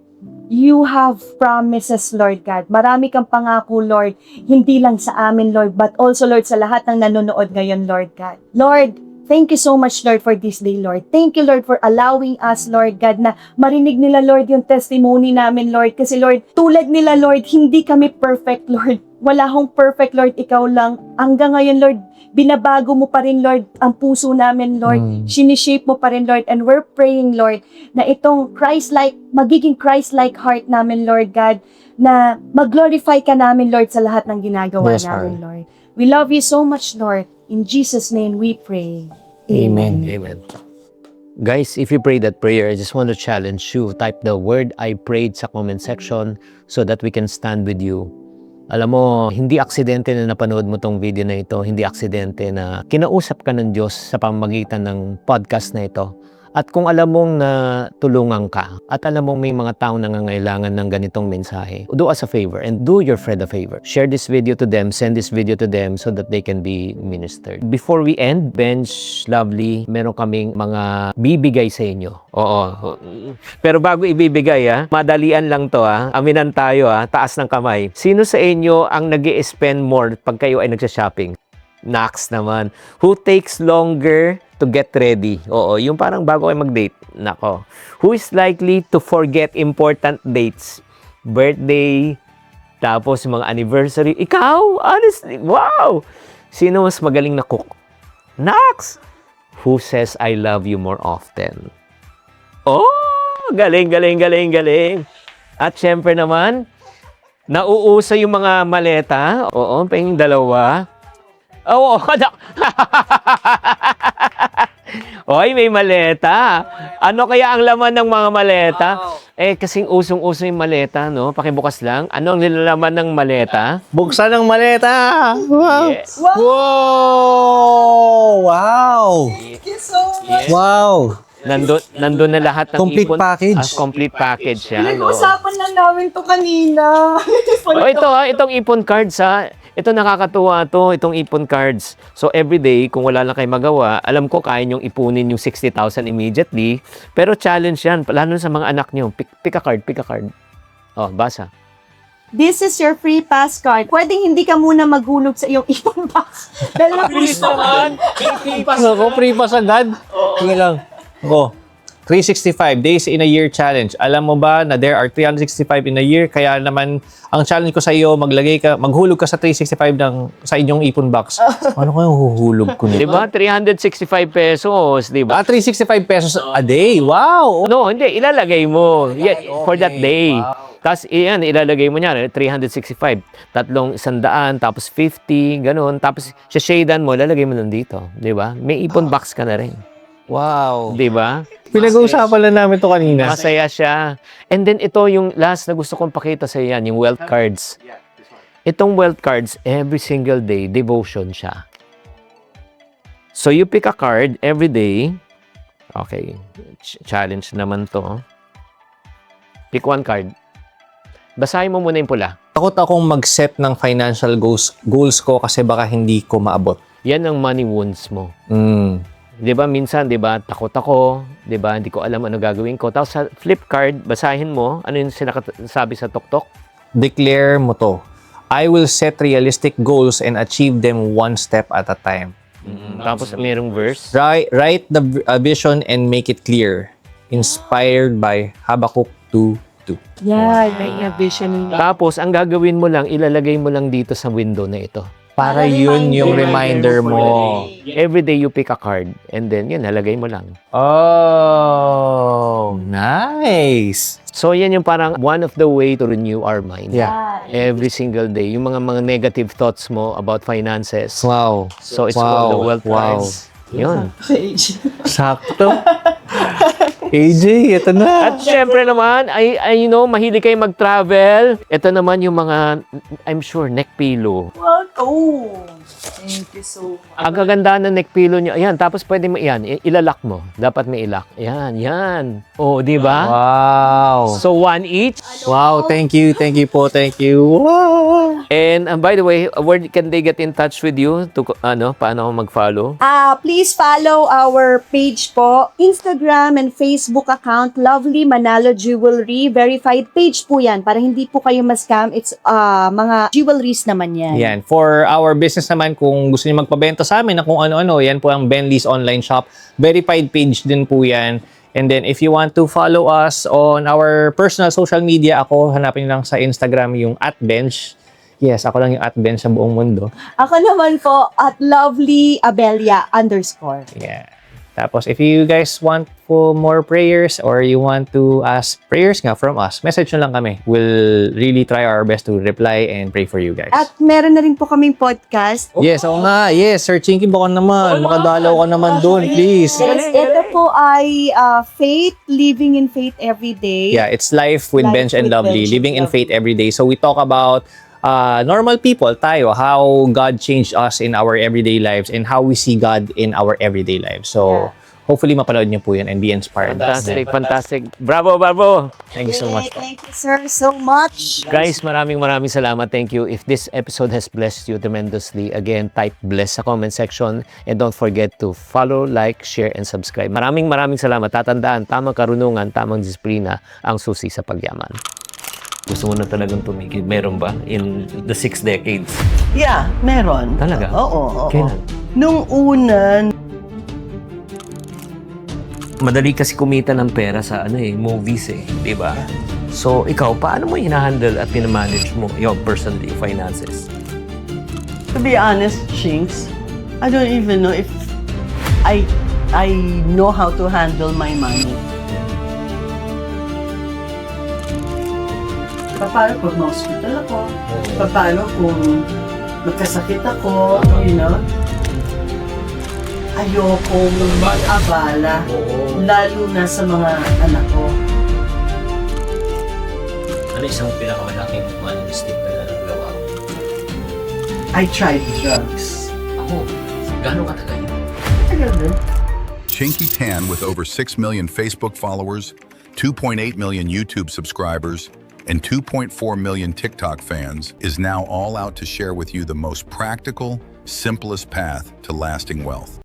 you have promises, Lord God. Marami kang pangako, Lord. Hindi lang sa amin, Lord, but also, Lord, sa lahat ng nanonood ngayon, Lord God. Lord, thank you so much, Lord, for this day, Lord. Thank you, Lord, for allowing us, Lord God, na marinig nila, Lord, yung testimony namin, Lord. Kasi, Lord, tulad nila, Lord, hindi kami perfect, Lord. Wala hong perfect, Lord. Ikaw lang. Hanggang ngayon, Lord, binabago mo pa rin, Lord, ang puso namin, Lord. Sinishape mo pa rin, Lord. And we're praying, Lord, na itong Christ-like, magiging Christ-like heart namin, Lord God, na mag-glorify ka namin, Lord, sa lahat ng ginagawa Yes, namin, Father. Lord. We love you so much, Lord. In Jesus' name we pray. Amen. Amen. Guys, if you pray that prayer, I just want to challenge you. Type the word I prayed sa comment section so that we can stand with you. Alam mo, hindi aksidente na napanood mo tong video na ito. Hindi aksidente na kinausap ka ng Diyos sa pamamagitan ng podcast na ito. At kung alam mong natulungan ka at alam mong may mga taong nangangailangan ng ganitong mensahe, do us a favor and do your friend a favor. Share this video to them, send this video to them so that they can be ministered. Before we end, Bench Lovely, meron kaming mga bibigay sa inyo. Oo. Pero bago ibibigay, madalian lang to. Aminan tayo, taas ng kamay. Sino sa inyo ang nag-i-spend more pag kayo ay nagsha-shopping? Nax naman. Who takes longer to get ready? Oo, yung parang bago kayo mag-date. Nako. Who is likely to forget important dates? Birthday, tapos mga anniversary. Ikaw? Honestly, wow! Sino mas magaling na cook? Nax! Who says I love you more often? Oh! Galing, galing, galing, galing. At syempre naman, nauuso yung mga maleta. Oo, pahing dalawa. Oo, Oy, may maleta. Ano kaya ang laman ng mga maleta? Kasing usong-uso yung maleta, no? Pakibukas lang. Ano ang nilalaman ng maleta? Buksan ang maleta! Wow! Yes. Wow! Wow! Thank you so much. Wow! Nandun na lahat ng Complete ipon. package. Complete package yan. Pinag-usapan lang namin to kanina. Itong ipon cards, Ito nakakatuwa to, itong ipon cards. So everyday, kung wala lang kayo magawa, alam ko kaya nyong ipunin yung 60,000 immediately. Pero challenge yan, lalo sa mga anak nyo. Pick a card, pick a card. Oh, basa. This is your free pass card. Pwedeng hindi ka muna maghulog sa iyong ipon box. Dahil naman! Ako, free pass agad. Sige lang. Ako, 365 days in a year challenge. Alam mo ba na there are 365 in a year? Kaya naman, ang challenge ko sa iyo, maghulog ka sa 365 sa inyong ipon box. Ano kaya huhulog ko nito? Diba? 365 pesos, diba? 365 pesos a day. Wow! No, hindi. Ilalagay mo. For that day. Tapos, ilalagay mo niya. 365. Tatlong 100, tapos 50, ganun. Tapos, sa shadean mo, ilalagay mo lang dito. Diba? May ipon box ka na rin. Wow! Diba? Pinag-uusapan lang namin to kanina. Masaya siya. And then, ito yung last na gusto kong pakita sa yan, yung wealth cards. Itong wealth cards, every single day, devotion siya. So, you pick a card every day. Okay. Challenge naman to. Pick one card. Basahin mo muna yung pula. Takot akong mag-set ng financial goals ko kasi baka hindi ko maabot. Yan ang money wounds mo. 'Di ba minsan, 'di ba, takot ako, 'di ba, hindi ko alam ano gagawin ko. Tapos sa flip card, basahin mo, ano yung sabi sa tuktok? Declare mo to. I will set realistic goals and achieve them one step at a time. Tapos merong verse. Write the vision and make it clear. Inspired by Habakkuk 2:2. Yan, may vision. Tapos ang gagawin mo lang, ilalagay mo lang dito sa window na ito. Para yun yung reminder mo. Every day you pick a card and then yun, nalagay mo lang. Oh, nice. So yan yung parang one of the way to renew our mind. Yeah. Every single day. Yung mga negative thoughts mo about finances. Wow. So it's Wow. the wealth Wow. cards. Yun. Sakto. AJ, ito na. At syempre naman, you know, mahilig kayo mag-travel. Ito naman yung mga, I'm sure, neck pillow. Oh, thank you so much. Ang kaganda ng neck pillow nyo. Ayan, tapos pwede mo, ilalak mo. Dapat may ilak. Yan. Oh, di ba? Wow. So, one each. Wow, thank you po, thank you. Wow. And by the way, where can they get in touch with you? Paano ako mag-follow? Please follow our page po, Instagram and Facebook account, Lovely Manalo Jewelry. Verified page po yan para hindi po kayo ma-scam. It's mga jewelries naman yan. Yan. For our business naman, kung gusto niyo magpabenta sa amin na kung ano-ano, yan po ang Bentley's online shop. Verified page din po yan. And then, if you want to follow us on our personal social media, ako, hanapin niyo lang sa Instagram yung @bench. Yes, ako lang yung @bench sa buong mundo. Ako naman po, at Lovely Abelia _ Yeah. Tapos, if you guys want for more prayers or you want to ask prayers nga from us, message nyo lang kami. We'll really try our best to reply and pray for you guys. At meron na rin po kaming podcast. Yes, oo nga. Yes, Sir Chinky, baka naman. Makadalaw ka naman doon, please. Yes, ito po ay Faith, Living in Faith Every Day. Yeah, it's Life with Life Bench and with Lovely, Bench and living in Lovely. faith every day. So we talk about normal people, tayo, how God changed us in our everyday lives and how we see God in our everyday lives. So hopefully mapanood niyo po yun and be inspired. Fantastic. Bravo. Thank you so much. Thank you, sir, so much. Guys, maraming salamat. Thank you. If this episode has blessed you tremendously, again, type bless sa comment section and don't forget to follow, like, share, and subscribe. Maraming salamat. Tatandaan, tamang karunungan, tamang disiplina ang susi sa pagyaman. Gusto mo na talagang tumigil? Meron ba? In the 6 decades? Yeah, meron. Talaga? Oo. Kailan? Nung una, Madali kasi kumita ng pera sa movies di ba? So, ikaw, paano mo hinahandle at pinamanage mo your personally finances? to be honest, Chinks, I don't even know if I know how to handle my money. Paano pag ma-hospital ako? Paano kung magkasakit ako? You know? Ayokong mag-abala, lalo na sa mga anak ko. Ano isang pinakamalaking money mistake na nagawa mo? I tried drugs. Ako, gano'ng katagal? Tagal din. Chinky Tan, with over 6 million Facebook followers, 2.8 million YouTube subscribers, and 2.4 million TikTok fans, is now all out to share with you the most practical, simplest path to lasting wealth.